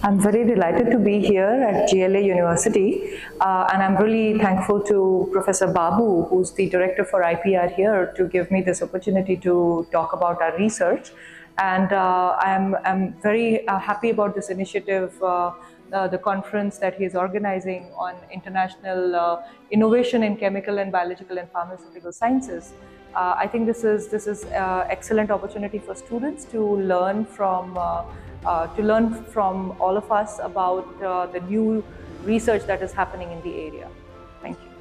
I'm very delighted to be here at GLA University, and I'm really thankful to Professor Babu, who's the Director for IPR here, to give me this opportunity to talk about our research. And I'm very happy about this initiative, the conference that he is organizing on international innovation in chemical and biological and pharmaceutical sciences. I think this is excellent opportunity for students to learn from all of us about the new research that is happening in the area. Thank you.